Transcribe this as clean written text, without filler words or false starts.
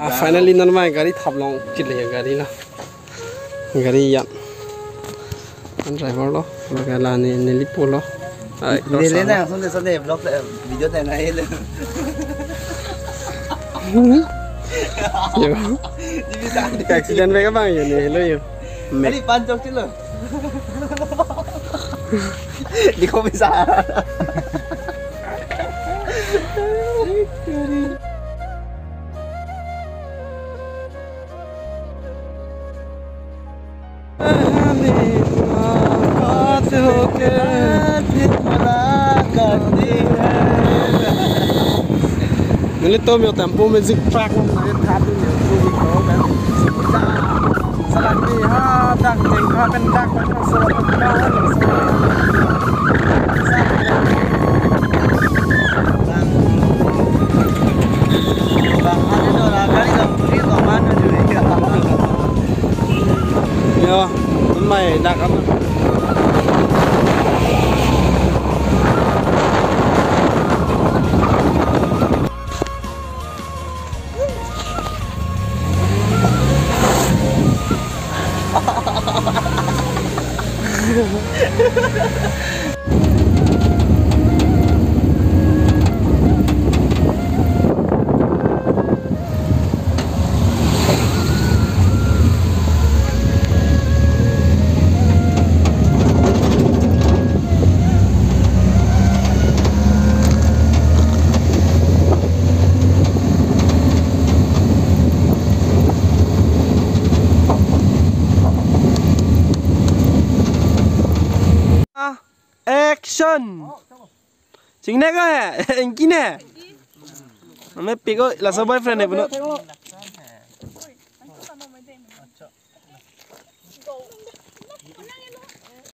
Finally nan mai gari thap long chit le gari la gari yan an driver lo laga la ne lipo lo ai le na sonde vlog video ta na ele yo accident với các bạn vậy này lo yo đi pan chok chứ lo đi không bisa Mình lên tôm nhiều tempo mình dịch track không phải tháp đi nhiều tôi dịch đó bé salah đi ha đang chỉnh ha bên đang có trong sơ bên cao hơn bang ada tu lah kali tu dia tu mana tu dia yo mày đặc lắm action chính đấy cơ hả anh kia nè mấy pico là sao boyfriend này bunu